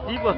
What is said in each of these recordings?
Tiba.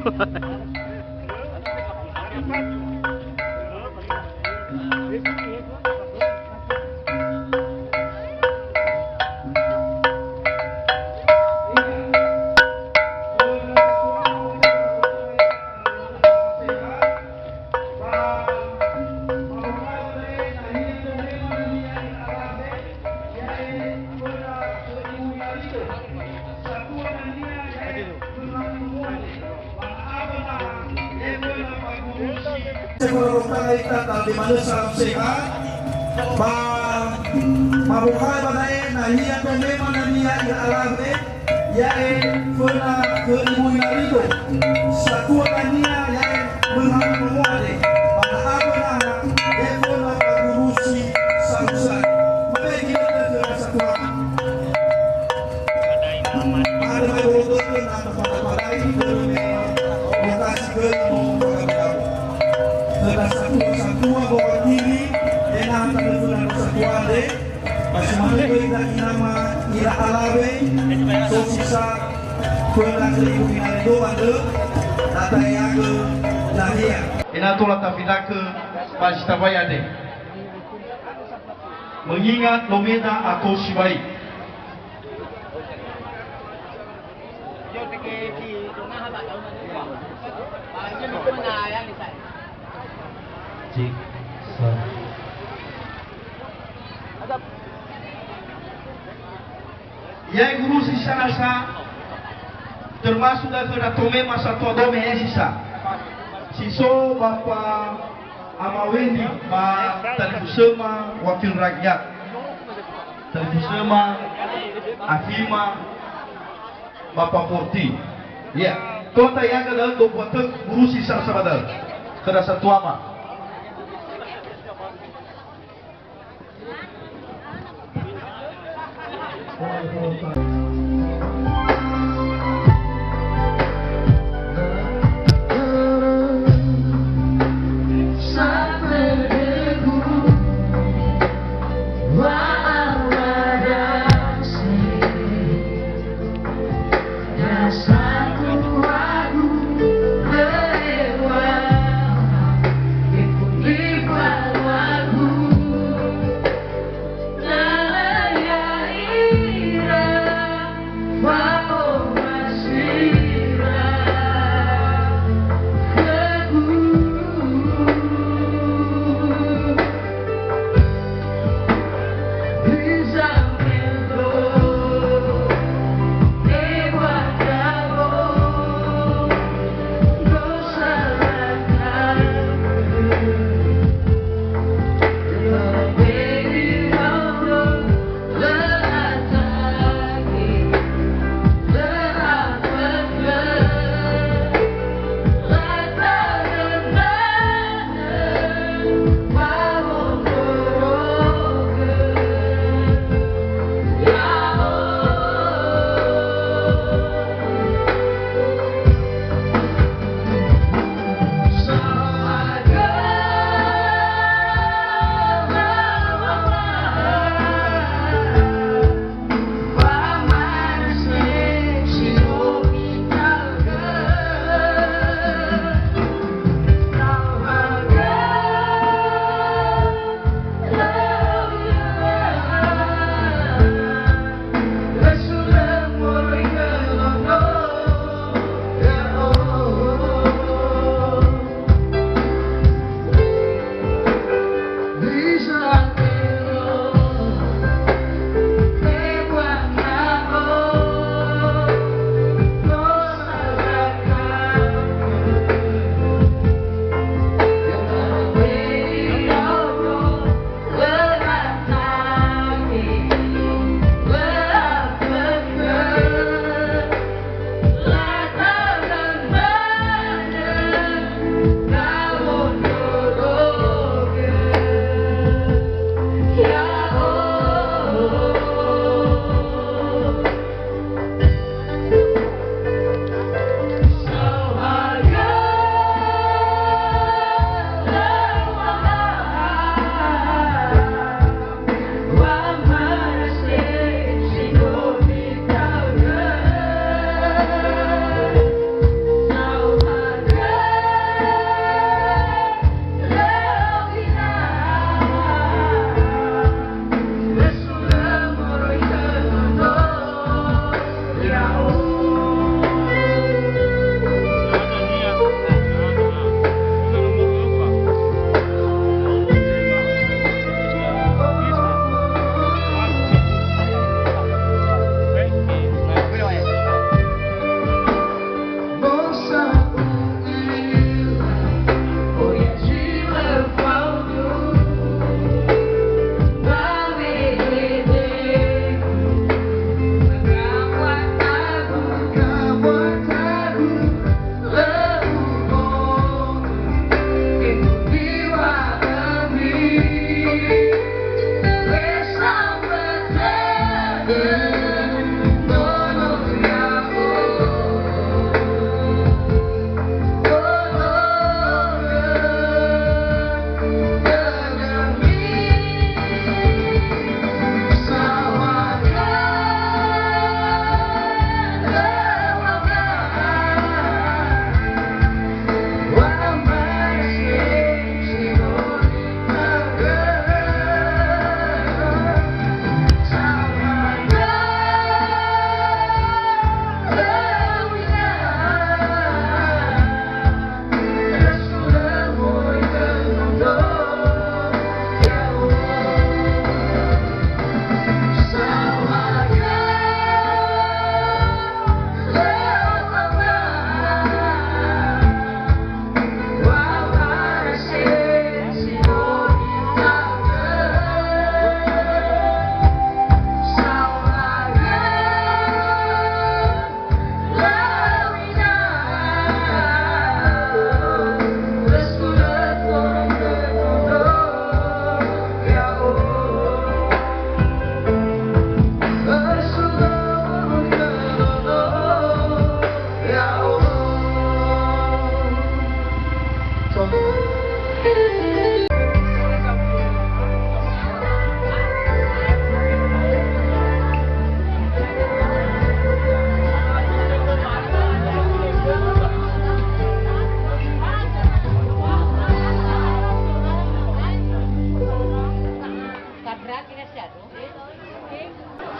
Di mana salam sehat, mabuhay banai nahiya to memang nahiya ya alamne ya puna kelimun itu satu nahiya ya mengamuade pada apa ya puna pagurusi samsa mereka kita satu ada beberapa nama pada itu lokasi kelima satu bawa diri dengan teman satuan deh masih mana kita nama ira alawe so sisa pernah seribu minat itu ada data yang ke lahir ina tola tafida ke pasita bayade mengingat nomeda atau sibai ya guru sisa nasa termasuk dari tome masa tua dome sisa siso bapa amawendi ba televusema wakil rakyat televusema afima bapa porti ya kota yang ada do botek guru sisa sabadal kada satuama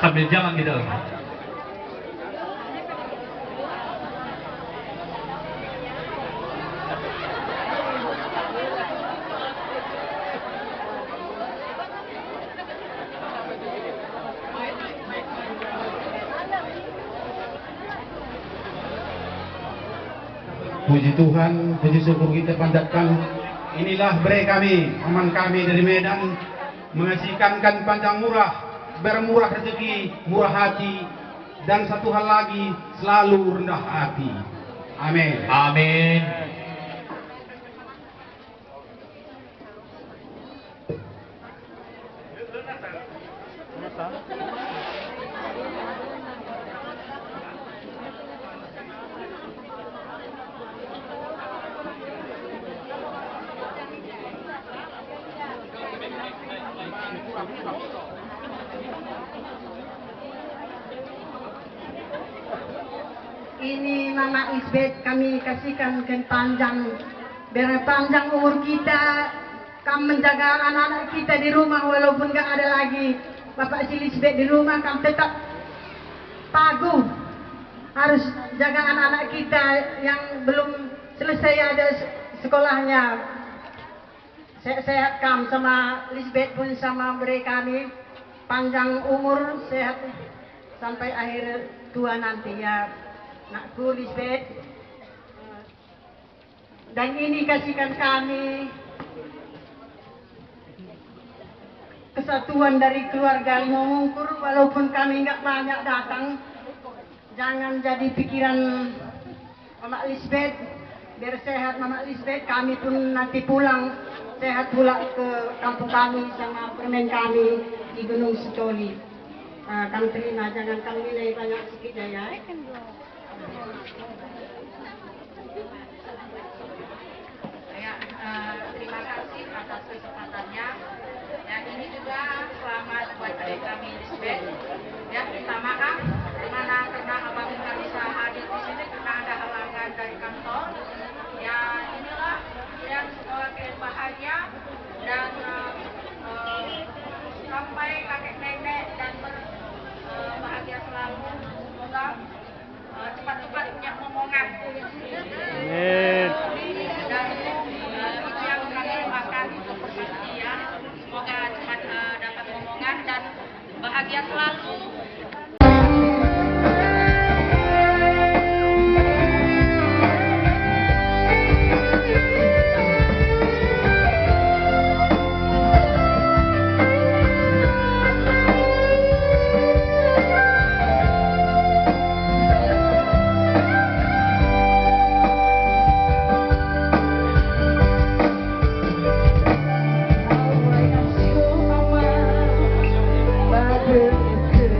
sambil jalan gitu. Puji Tuhan, puji syukur kita panjatkan. Inilah bre kami, aman kami dari Medan, mengasihkan panjang murah, bermurah rezeki, murah hati, dan satu hal lagi, selalu rendah hati. Amin. Amin. Ini Mama Isbet kami kasihkan panjang, biar panjang umur kita, kami menjaga anak-anak kita di rumah walaupun gak ada lagi Bapak Silisbet di rumah, kami tetap pagu harus jaga anak-anak kita yang belum selesai ada sekolahnya. Sehat kami sama Lisbeth pun sama mereka kami, panjang umur sehat sampai akhir tua nanti ya. Nakku Lisbeth, dan ini kasihkan kami kesatuan dari keluarga Limongkur, walaupun kami nggak banyak datang, jangan jadi pikiran Mama Lisbeth, biar sehat Mama Lisbeth, kami pun nanti pulang sehat pula ke kampung kami sama permen kami di Gunung Secoli. Kami terima, jangan kami nilai banyak sedikit ya. Terima kasih atas kesempatannya. Ya, ini juga selamat buat adik kami Lisbeth. Ya, minta maaf karena abang nggak bisa hadir di sini karena ada halangan dari kantor. Ya, inilah yang sekolah kalian bahagia dan sampai kakek nenek dan bahagia selalu. Semoga cepat-cepat punya momongan. Amin. Dan itu yang kami doakan untuk persisnya ya. Semoga cepat dapat momongan dan bahagia selalu. Bahagia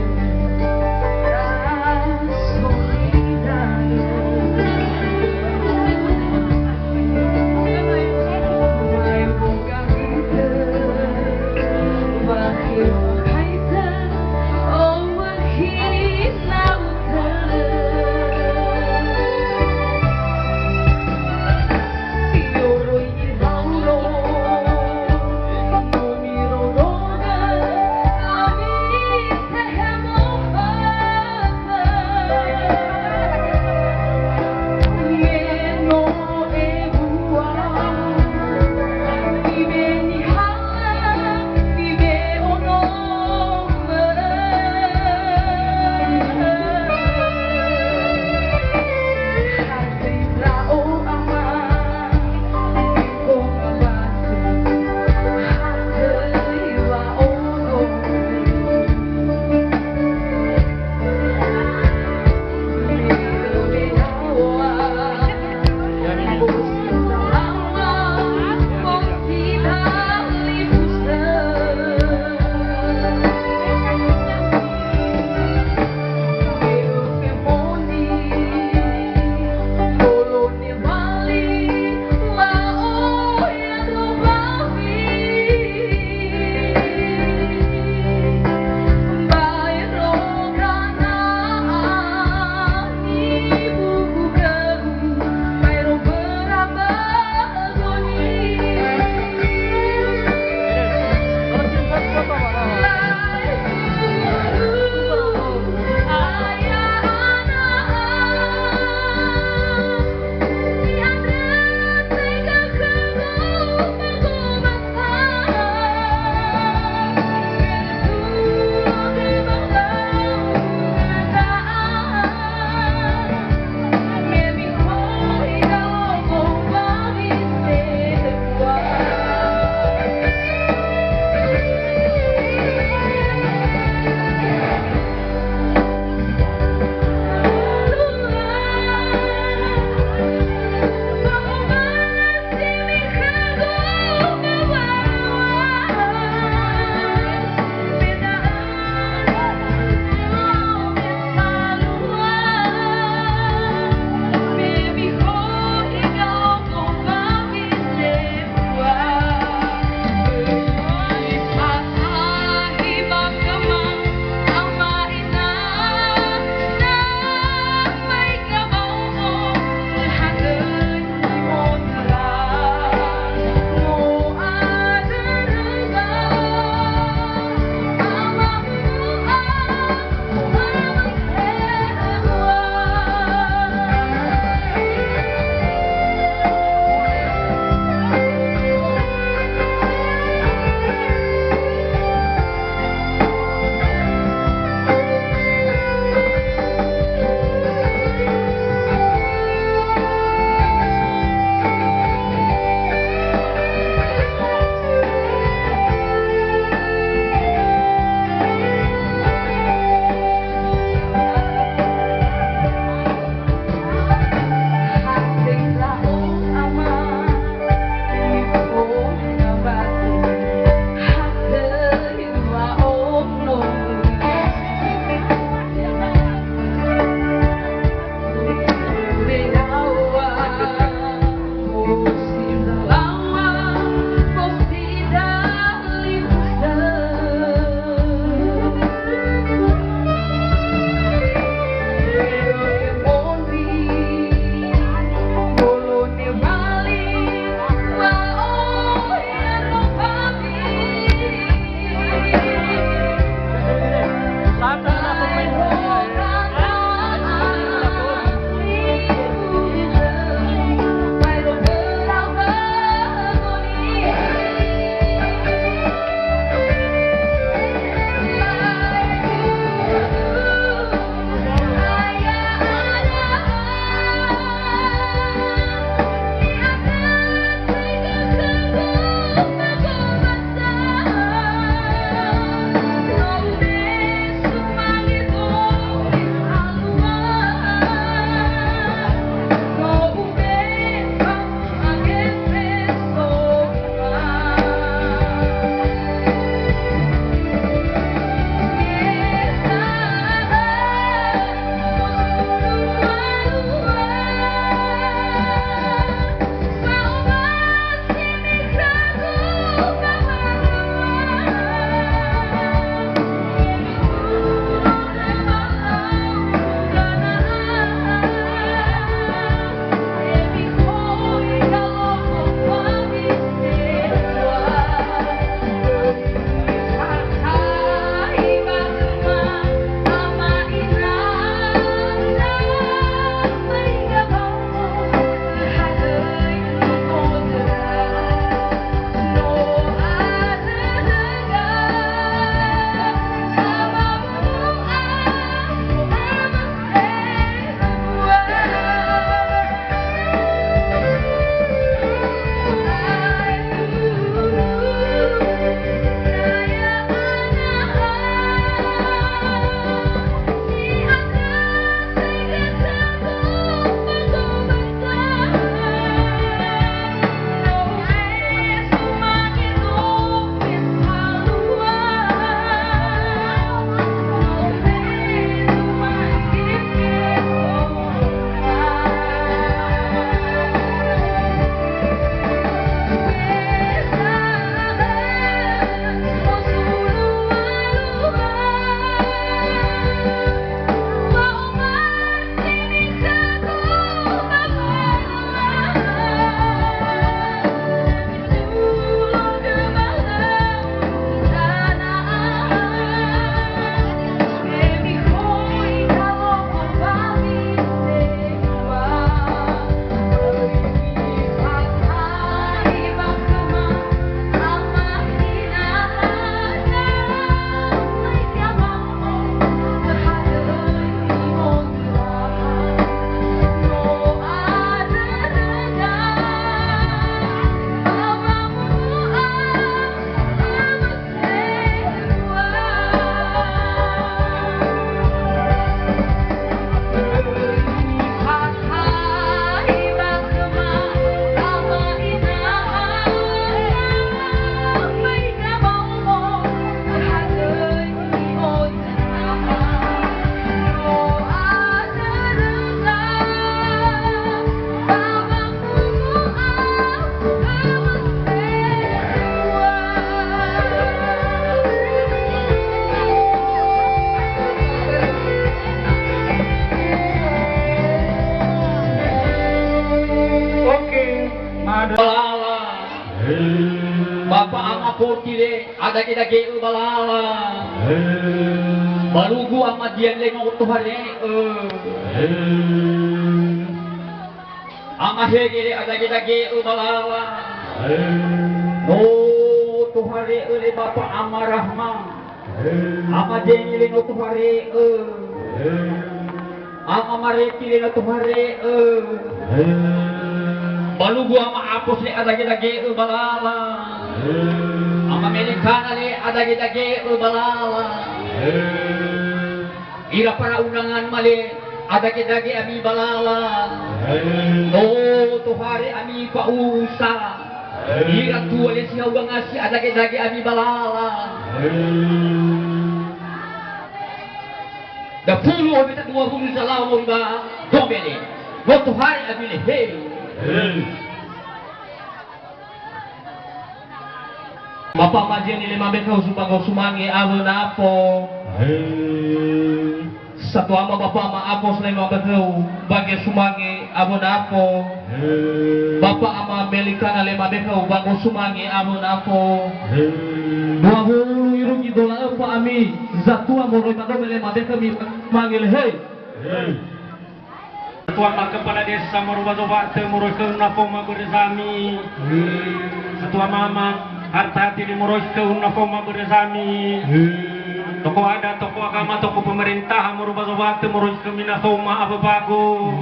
ada kita ke balala barugu amat dian leno tuhare ama hege ada kita ke balala oh tuhare le bapa amarahma ama dian leno tuhare ama mare leno tuhare balugu ama apos le ada kita ke balala ama Amerikana le ada kita ke balala ira para undangan male ada kita ke ami balala no tuhare ami pausa ira tua le si hawang asi ada kita ke ami balala da pulu o beta 20 salaw mo ba domene no tuhare ami le hey Bapak Majen ini mabeka usupang usumangi alo napo. Satu ama bapak ma apos le mabeka bagi sumangi alo napo. Bapak ama Amerikana le mabeka bang usumangi alo napo. 20 irung idola apa ami zatua mo roitado le mabeka mi mangil hey. Tuan kepala desa Morobazobate Moroike Napo Maberzami. Ketua Mama harta hati di Moroike Napo Maberzami. Tokoh adat, tokoh agama, tokoh pemerintah Morobazobate Moroike Minafoma Ababago.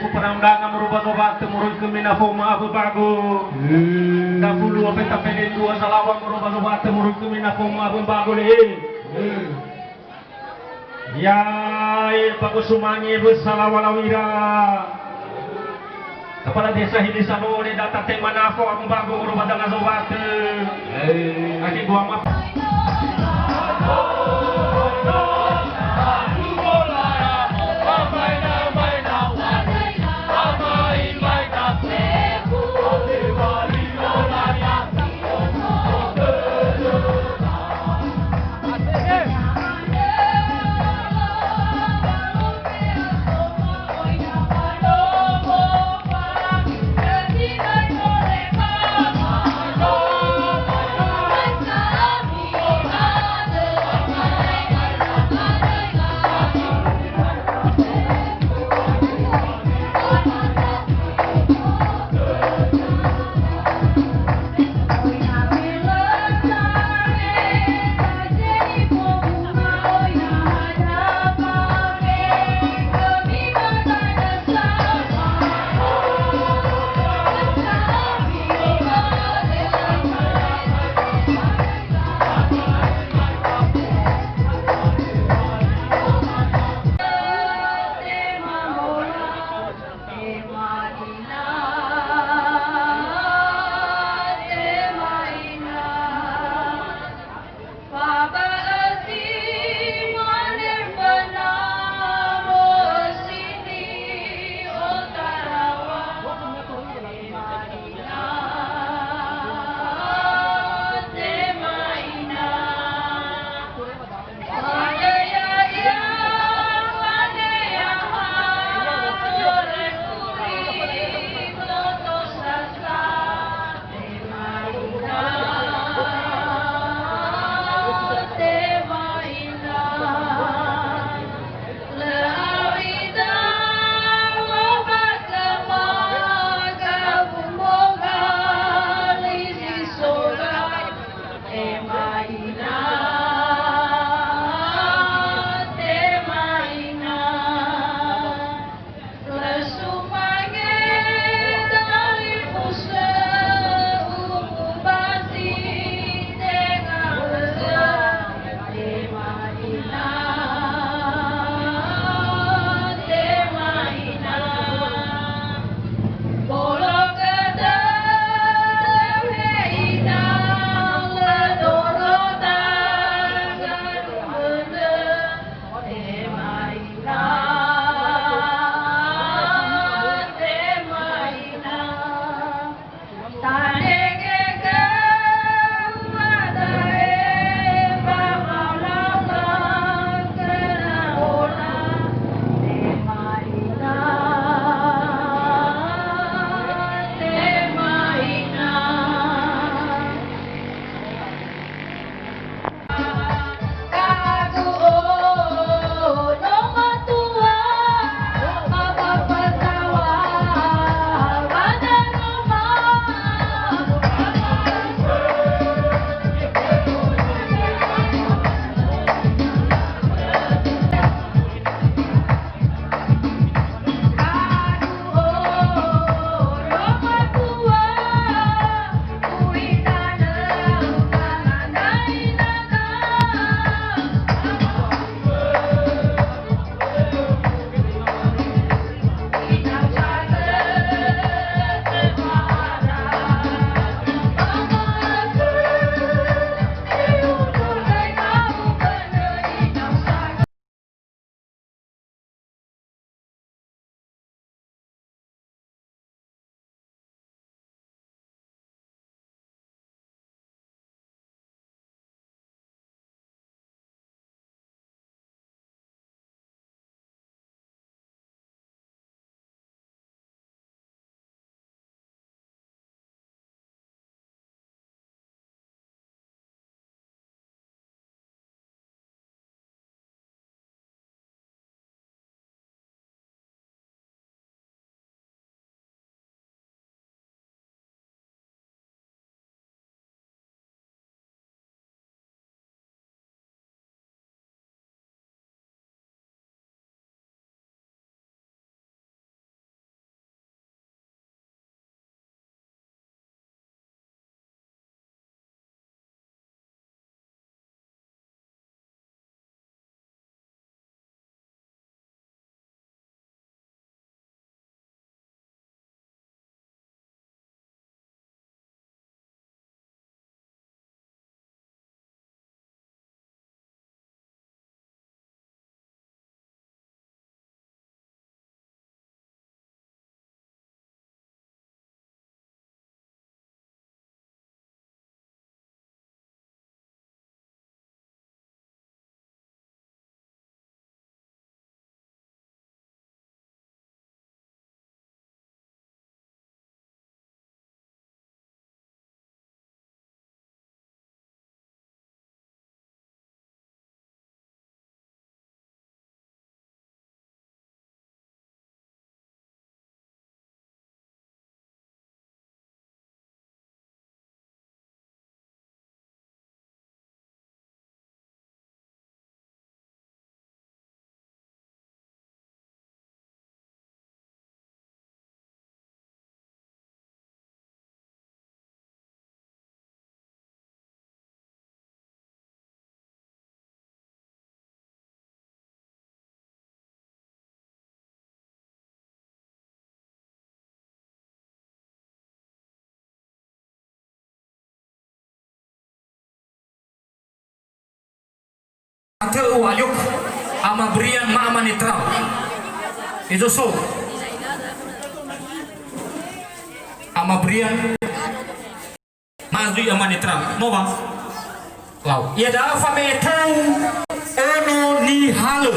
Superundangan Morobazobate Moroike Minafoma Ababago. Dahulu apa tapene dua salawang Morobazobate Moroike Minafoma Ababago le. Ya, bagus sumangi bersalawalawira. Kepala desa Hili Sabole data tema nafo aku bago merubah dengan zawate. Aki gua map. Thank you. Atau ayuk ama berian mama netral itu so ama berian mazui ama netral no bang lau ia dah fametau ono ni halu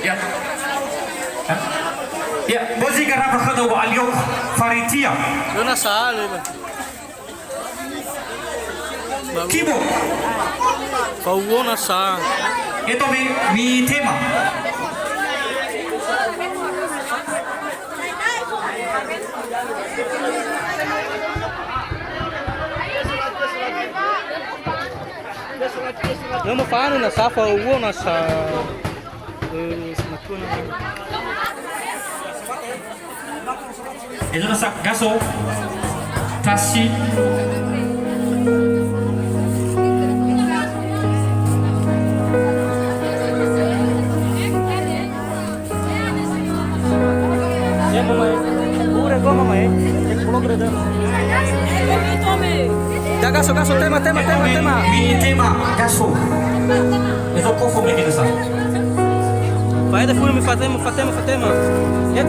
ya ya bozi karena berkata wa ayuk faritia Dona sale, kibo pauona sa. itu mi tema Não paano na sa pauona sa. itu nasa gaso tasi Ya gaso tema. mi tema gaso itu kofo bikin sa Vai da fura me Fatema. Ya.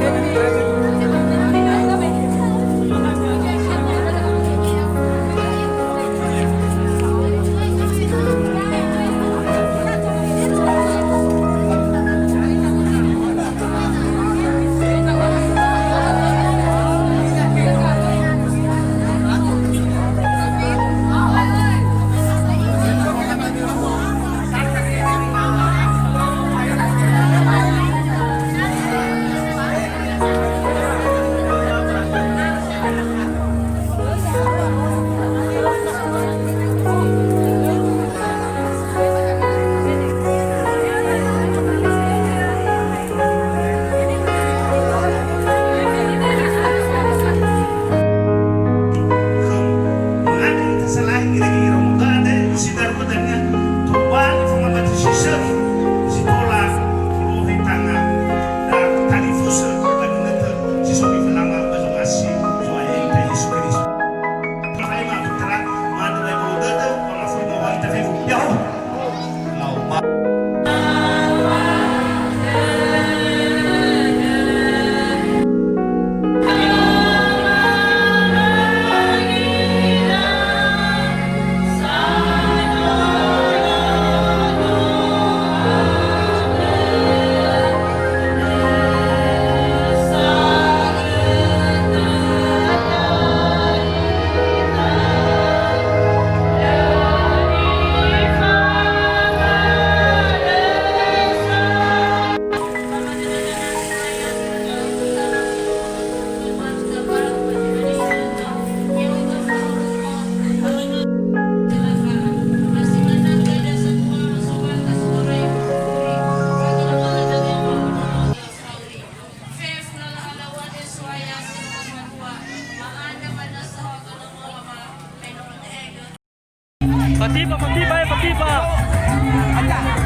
Patipa.